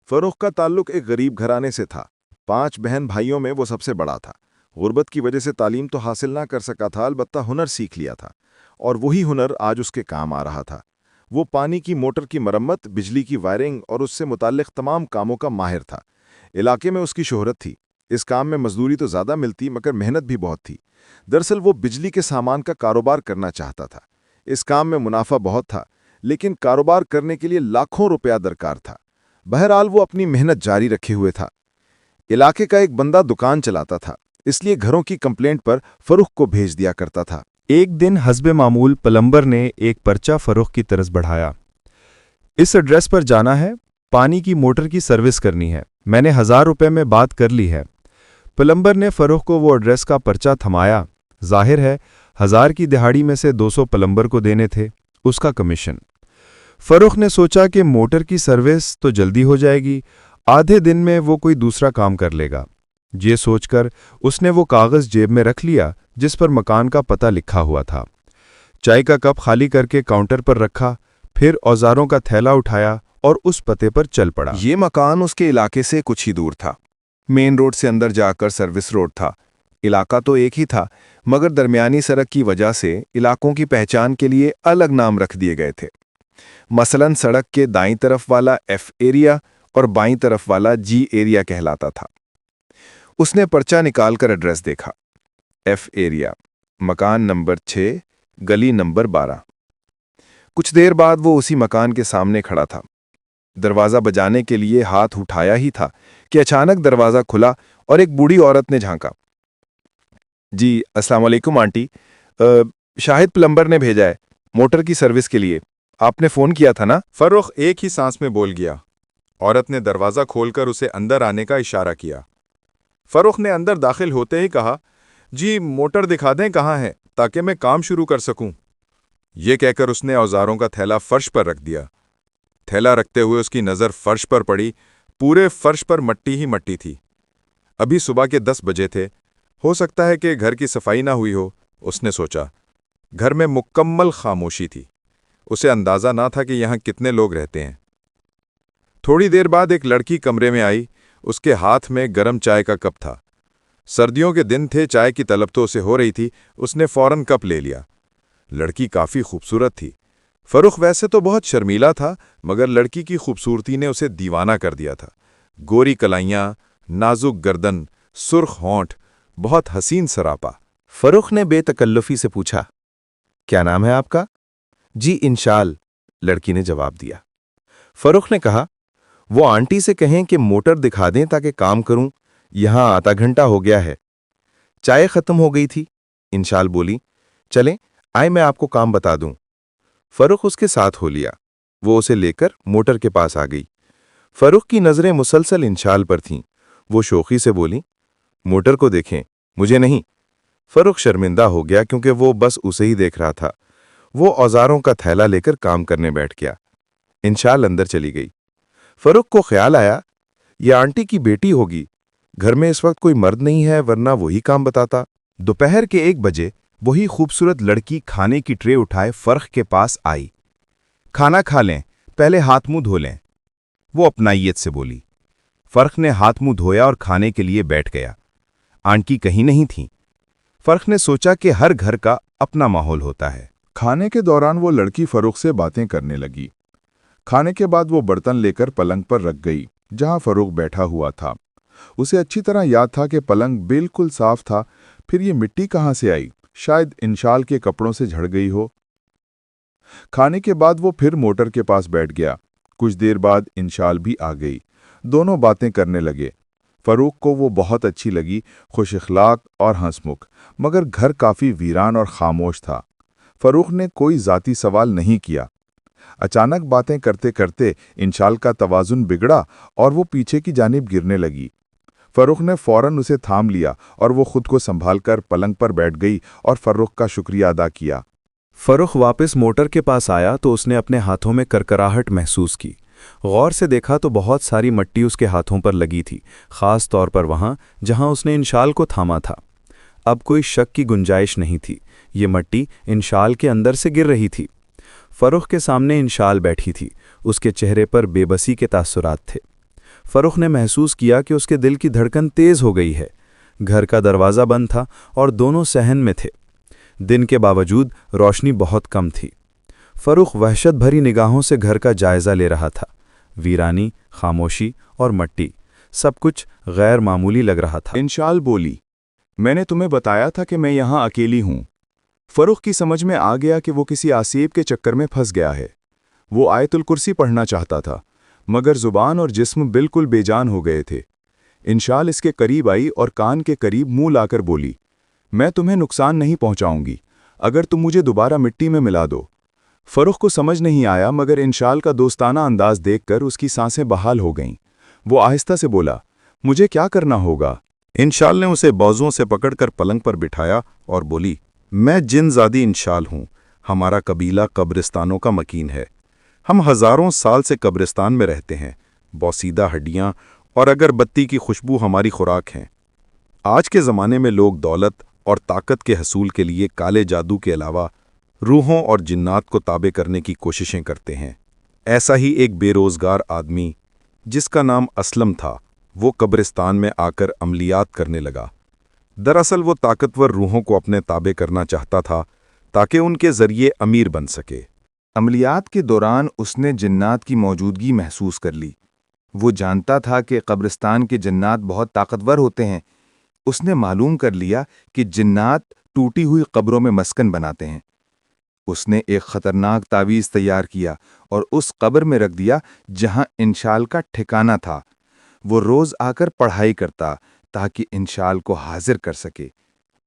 फरोख का ताल्लुक एक गरीब घराने से था। 5 बहन भाइयों में वो सबसे बड़ा था। गुर्बत की वजह से तालीम तो हासिल ना कर सका था, अलबत्ता हुनर सीख लिया था, और वही हुनर आज उसके काम आ रहा था। वो पानी की मोटर की मरम्मत, बिजली की वायरिंग और उससे मुताल्लिक तमाम कामों का माहिर था। इलाके में उसकी शोहरत थी। इस काम में मजदूरी तो ज़्यादा मिलती, मगर मेहनत भी बहुत थी। दरअसल वो बिजली के सामान का कारोबार करना चाहता था। इस काम में मुनाफा बहुत था, लेकिन कारोबार करने के लिए लाखों रुपया दरकार था। बहरहाल वो अपनी मेहनत जारी रखे हुए था। इलाके का एक बंदा दुकान चलाता था, इसलिए घरों की कंप्लेंट पर फरूख को भेज दिया करता था। एक दिन हस्बे मामूल प्लम्बर ने एक पर्चा फरोख की तरफ बढ़ाया। इस एड्रेस पर जाना है, पानी की मोटर की सर्विस करनी है, मैंने 1000 रुपये में बात कर ली है। प्लम्बर ने फरोख को वो एड्रेस का पर्चा थमाया। जाहिर है 1000 की दिहाड़ी में से 200 प्लम्बर को देने थे, उसका कमीशन। फरोख ने सोचा कि मोटर की सर्विस तो जल्दी हो जाएगी, आधे दिन में वो कोई दूसरा काम कर लेगा। ये सोचकर उसने वो कागज़ जेब में रख लिया जिस पर मकान का पता लिखा हुआ था। चाय का कप खाली करके काउंटर पर रखा, फिर औजारों का थैला उठाया और उस पते पर चल पड़ा। ये मकान उसके इलाके से कुछ ही दूर था। मेन रोड से अंदर जाकर सर्विस रोड था। इलाका तो एक ही था, मगर दरमियानी सड़क की वजह से इलाकों की पहचान के लिए अलग नाम रख दिए गए थे। मसलन सड़क के दाईं तरफ वाला एफ एरिया और बाईं तरफ वाला जी एरिया कहलाता था। उसने पर्चा निकालकर एड्रेस देखा। एफ एरिया, मकान नंबर 6, गली नंबर 12। कुछ देर बाद वो उसी मकान के सामने खड़ा था। दरवाज़ा बजाने के लिए हाथ उठाया ही था कि अचानक दरवाज़ा खुला और एक बूढ़ी औरत ने झांका। जी, अस्सलाम वालेकुम आंटी, शाहिद प्लम्बर ने भेजा है मोटर की सर्विस के लिए। आपने फ़ोन किया था ना? फरोख एक ही सांस में बोल गया। औरत ने दरवाज़ा खोलकर उसे अंदर आने का इशारा किया। फरोख ने अंदर दाखिल होते ही कहा, जी मोटर दिखा दें कहाँ है, ताकि मैं काम शुरू कर सकूं। ये कहकर उसने औजारों का थैला फर्श पर रख दिया। थैला रखते हुए उसकी नज़र फर्श पर पड़ी। पूरे फर्श पर मट्टी ही मट्टी थी। अभी सुबह के 10 बजे थे। हो सकता है कि घर की सफाई ना हुई हो, उसने सोचा। घर में मुकम्मल खामोशी थी। उसे अंदाज़ा ना था कि यहाँ कितने लोग रहते हैं। थोड़ी देर बाद एक लड़की कमरे में आई। उसके हाथ में गरम चाय का कप था। सर्दियों के दिन थे, चाय की तलब तो उसे हो रही थी। उसने फौरन कप ले लिया। लड़की काफ़ी खूबसूरत थी। फरोख वैसे तो बहुत शर्मीला था, मगर लड़की की खूबसूरती ने उसे दीवाना कर दिया था। गोरी कलाइयाँ, नाजुक गर्दन, सुर्ख होंठ, बहुत हसीन सरापा। फरोख ने बेतकल्लुफी से पूछा, क्या नाम है आपका? जी, इंशाल, लड़की ने जवाब दिया। फरोख ने कहा, वो आंटी से कहें कि मोटर दिखा दें ताकि काम करूं, यहां आधा घंटा हो गया है। चाय खत्म हो गई थी। इंशाल बोली, चलें, आए मैं आपको काम बता दूं। फरोख उसके साथ हो लिया। वो उसे लेकर मोटर के पास आ गई। फरोख की नजरें मुसलसल इंशाल पर थीं। वो शोखी से बोली, मोटर को देखें, मुझे नहीं। फरोख शर्मिंदा हो गया क्योंकि वो बस उसे ही देख रहा था। वो औजारों का थैला लेकर काम करने बैठ गया। इंशाल अंदर चली गई। फरोख को ख्याल आया, ये आंटी की बेटी होगी। घर में इस वक्त कोई मर्द नहीं है, वरना वही काम बताता। दोपहर के 1 बजे वही खूबसूरत लड़की खाने की ट्रे उठाए फर्ख के पास आई। खाना खा लें, पहले हाथ मुंह धो लें, वो अपनाइयत से बोली। फर्ख ने हाथ मुंह धोया और खाने के लिए बैठ गया। आंटी कहीं नहीं थी। फर्ख ने सोचा कि हर घर का अपना माहौल होता है। खाने के दौरान वो लड़की फरूख से बातें करने लगी। खाने के बाद वो बर्तन लेकर पलंग पर रख गई, जहां फरूख बैठा हुआ था। उसे अच्छी तरह याद था कि पलंग बिल्कुल साफ था। फिर ये मिट्टी कहाँ से आई? शायद इंशाल के कपड़ों से झड़ गई हो। खाने के बाद वो फिर मोटर के पास बैठ गया। कुछ देर बाद इंशाल भी आ गई। दोनों बातें करने लगे। फरूख को वो बहुत अच्छी लगी, खुश इखलाक और हंसमुख, मगर घर काफ़ी वीरान और खामोश था। फरूख ने कोई ज़ाती सवाल नहीं किया। अचानक बातें करते करते इंशाल का तवाज़ुन बिगड़ा और वो पीछे की जानिब गिरने लगी। फरूख ने फौरन उसे थाम लिया और वो खुद को संभालकर पलंग पर बैठ गई और फरूख का शुक्रिया अदा किया। फरूख वापस मोटर के पास आया तो उसने अपने हाथों में करकराहट महसूस की। गौर से देखा तो बहुत सारी मट्टी उसके हाथों पर लगी थी, खास तौर पर वहां जहां उसने इंशाल को थामा था। अब कोई शक की गुंजाइश नहीं थी, ये मट्टी इंशाल के अंदर से गिर रही थी। फरूख के सामने इंशाल बैठी थी। उसके चेहरे पर बेबसी के तासुरात थे। फरुख ने महसूस किया कि उसके दिल की धड़कन तेज हो गई है। घर का दरवाज़ा बंद था और दोनों सहन में थे। दिन के बावजूद रोशनी बहुत कम थी। फरुख वहशत भरी निगाहों से घर का जायज़ा ले रहा था। वीरानी, खामोशी और मट्टी, सब कुछ गैर मामूली लग रहा था। इंशाल बोली, मैंने तुम्हें बताया था कि मैं यहाँ अकेली हूँ। फरुख की समझ में आ गया कि वो किसी आसीब के चक्कर में फंस गया है। वो आयतुल कुर्सी पढ़ना चाहता था, मगर जुबान और जिस्म बिल्कुल बेजान हो गए थे। इंशाल इसके करीब आई और कान के करीब मुंह लाकर बोली, मैं तुम्हें नुकसान नहीं पहुंचाऊंगी अगर तुम मुझे दोबारा मिट्टी में मिला दो। फरुख को समझ नहीं आया, मगर इंशाल का दोस्ताना अंदाज देखकर उसकी सांसें बहाल हो गईं। वो आहिस्ता से बोला, मुझे क्या करना होगा? इंशाल ने उसे बाजुओं से पकड़कर पलंग पर बिठाया और बोली, मैं जिनजादी इंशाल हूँ। हमारा कबीला कब्रिस्तानों का मकीन है। हम हजारों साल से कब्रिस्तान में रहते हैं। बौसीदा हड्डियाँ और अगरबत्ती की खुशबू हमारी खुराक हैं। आज के ज़माने में लोग दौलत और ताकत के हसूल के लिए काले जादू के अलावा रूहों और जिन्नात को ताबे करने की कोशिशें करते हैं। ऐसा ही एक बेरोज़गार आदमी जिसका नाम असलम था, वो कब्रिस्तान में आकर अमलियात करने लगा। दरअसल वो ताकतवर रूहों को अपने ताबे करना चाहता था ताकि उनके ज़रिए अमीर बन सके। अमलियात के दौरान उसने जिन्नात की मौजूदगी महसूस कर ली। वो जानता था कि कब्रिस्तान के जिन्नात बहुत ताकतवर होते हैं। उसने मालूम कर लिया कि जिन्नात टूटी हुई कब्रों में मस्कन बनाते हैं। उसने एक खतरनाक तावीज़ तैयार किया और उस कब्र में रख दिया जहां इंशाल का ठिकाना था। वो रोज़ आकर पढ़ाई करता ताकि इंशाल को हाजिर कर सके।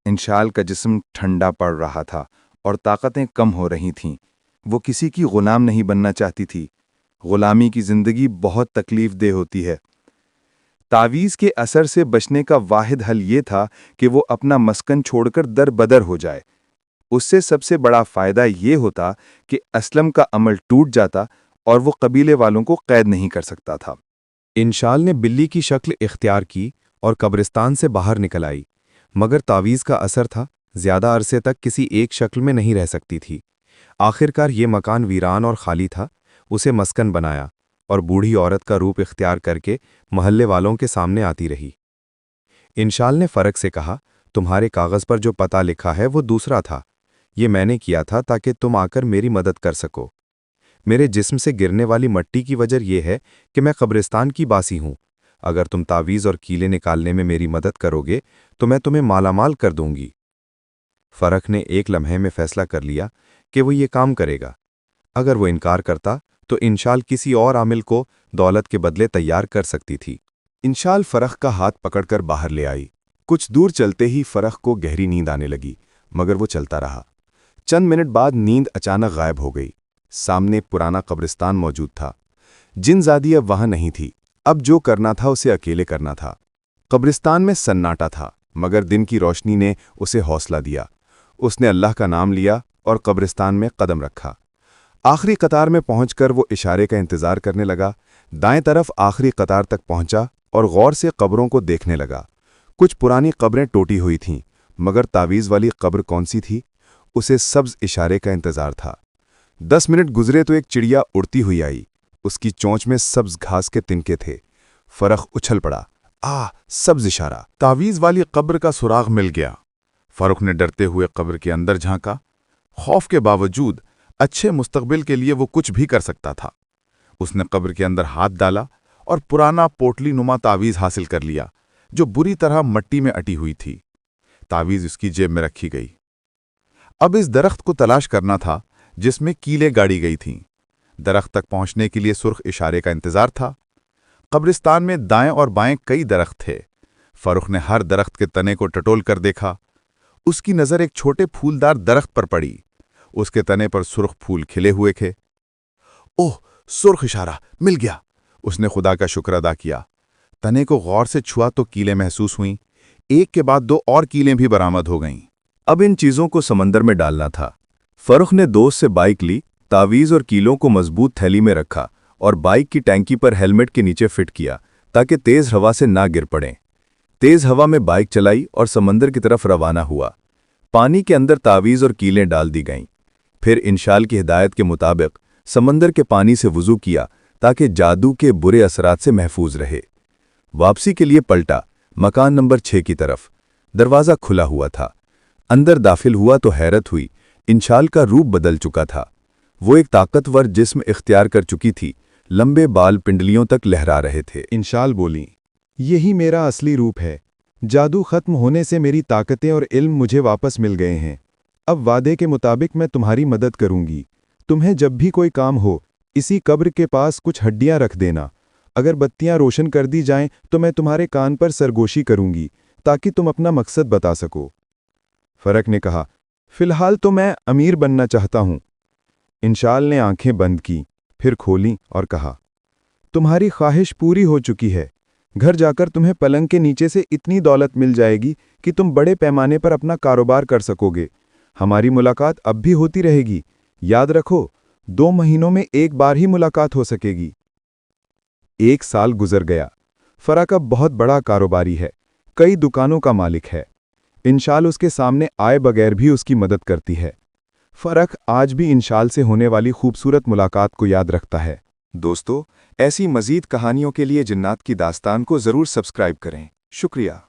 इंशाल का जिस्म ठंडा पड़ रहा था और ताकतें कम हो रही थीं। वो किसी की गुलाम नहीं बनना चाहती थी। गुलामी की ज़िंदगी बहुत तकलीफ़देह होती है। तावीज़ के असर से बचने का वाहिद हल ये था कि वो अपना मस्कन छोड़कर दर बदर हो जाए। उससे सबसे बड़ा फ़ायदा ये होता कि असलम का अमल टूट जाता और वो कबीले वालों को कैद नहीं कर सकता था। इंशाल ने बिल्ली की शक्ल इख्तियार की और कब्रिस्तान से बाहर निकल आई, मगर तावीज़ का असर था, ज़्यादा अरसे तक किसी एक शक्ल में नहीं रह सकती थी। आखिरकार ये मकान वीरान और खाली था। उसे मस्कन बनाया और बूढ़ी औरत का रूप इख्तियार करके महल्ले वालों के सामने आती रही। इंशाल ने फ़र्क से कहा, तुम्हारे कागज़ पर जो पता लिखा है वो दूसरा था। ये मैंने किया था ताकि तुम आकर मेरी मदद कर सको। मेरे जिस्म से गिरने वाली मट्टी की वजह यह है कि मैं कब्रिस्तान की बासी हूँ। अगर तुम तावीज़ और कीले निकालने में मेरी मदद करोगे तो मैं तुम्हें मालामाल कर दूंगी। फ़र्क ने एक लम्हे में फैसला कर लिया कि वो ये काम करेगा। अगर वो इनकार करता तो इंशाल किसी और आमिल को दौलत के बदले तैयार कर सकती थी। इंशाल फ़रख का हाथ पकड़कर बाहर ले आई। कुछ दूर चलते ही फ़रख को गहरी नींद आने लगी, मगर वो चलता रहा। चंद मिनट बाद नींद अचानक गायब हो गई। सामने पुराना कब्रिस्तान मौजूद था। जिनजादी अब वहां नहीं थी। अब जो करना था उसे अकेले करना था। कब्रिस्तान में सन्नाटा था, मगर दिन की रोशनी ने उसे हौसला दिया। उसने अल्लाह का नाम लिया और कब्रिस्तान में कदम रखा। आखिरी कतार में पहुंचकर वो इशारे का इंतज़ार करने लगा। दाएं तरफ आखिरी कतार तक पहुंचा और गौर से कब्रों को देखने लगा। कुछ पुरानी कब्रें टूटी हुई थीं, मगर तावीज़ वाली कब्र कौन सी थी? उसे सब्ज़ इशारे का इंतज़ार था। 10 मिनट गुजरे तो एक चिड़िया उड़ती हुई आई। उसकी चोंच में सब्ज़ घास के तिनके थे। फ़रख उछल पड़ा। सब्ज़ इशारा! तावीज़ वाली कब्र का सुराग मिल गया। फ़रुख ने डरते हुए कब्र के अंदर झांका। खौफ के बावजूद अच्छे मुस्तकबिल के लिए वो कुछ भी कर सकता था। उसने कब्र के अंदर हाथ डाला और पुराना पोटली नुमा तावीज़ हासिल कर लिया, जो बुरी तरह मट्टी में अटी हुई थी। तावीज़ उसकी जेब में रखी गई। अब इस दरख्त को तलाश करना था जिसमें कीलें गाड़ी गई थीं। दरख्त तक पहुंचने के लिए सुर्ख इशारे का इंतजार था। कब्रिस्तान में दाएं और बाएं कई दरख्त थे। फरुख ने हर दरख्त के तने को टटोल कर देखा। उसकी नज़र एक छोटे फूलदार दरख्त पर पड़ी। उसके तने पर सुर्ख फूल खिले हुए थे। ओह, सुर्ख इशारा मिल गया! उसने खुदा का शुक्र अदा किया। तने को गौर से छुआ तो कीलें महसूस हुईं। एक के बाद 2 और कीलें भी बरामद हो गईं। अब इन चीज़ों को समंदर में डालना था। फरुख ने दोस्त से बाइक ली, तावीज़ और कीलों को मजबूत थैली में रखा और बाइक की टैंकी पर हेलमेट के नीचे फिट किया ताकि तेज़ हवा से ना गिर पड़ें। तेज़ हवा में बाइक चलाई और समंदर की तरफ रवाना हुआ। पानी के अंदर तावीज़ और कीलें डाल दी गईं। फिर इंशाल की हिदायत के मुताबिक समंदर के पानी से वुज़ू किया ताकि जादू के बुरे असरात से महफूज रहे। वापसी के लिए पलटा, मकान नंबर 6 की तरफ। दरवाज़ा खुला हुआ था। अंदर दाखिल हुआ तो हैरत हुई, इंशाल का रूप बदल चुका था। वो एक ताकतवर जिस्म इख्तियार कर चुकी थी, लंबे बाल पिंडलियों तक लहरा रहे थे। इंशाल बोली, यही मेरा असली रूप है। जादू खत्म होने से मेरी ताकतें और इल्म मुझे वापस मिल गए हैं। अब वादे के मुताबिक मैं तुम्हारी मदद करूंगी। तुम्हें जब भी कोई काम हो, इसी कब्र के पास कुछ हड्डियां रख देना। अगर बत्तियां रोशन कर दी जाएं तो मैं तुम्हारे कान पर सरगोशी करूंगी, ताकि तुम अपना मकसद बता सको। फरक ने कहा, फिलहाल तो मैं अमीर बनना चाहता हूं। इंशाल ने आंखें बंद की, फिर खोलीं और कहा, तुम्हारी ख्वाहिश पूरी हो चुकी है। घर जाकर तुम्हें पलंग के नीचे से इतनी दौलत मिल जाएगी कि तुम बड़े पैमाने पर अपना कारोबार कर सकोगे। हमारी मुलाकात अब भी होती रहेगी। याद रखो, 2 महीनों में एक बार ही मुलाकात हो सकेगी। 1 साल गुजर गया। फरक अब बहुत बड़ा कारोबारी है, कई दुकानों का मालिक है। इंशाल उसके सामने आए बगैर भी उसकी मदद करती है। फरक आज भी इंशाल से होने वाली खूबसूरत मुलाकात को याद रखता है। दोस्तों, ऐसी मज़ीद कहानियों के लिए जिन्नात की दास्तान को ज़रूर सब्सक्राइब करें। शुक्रिया।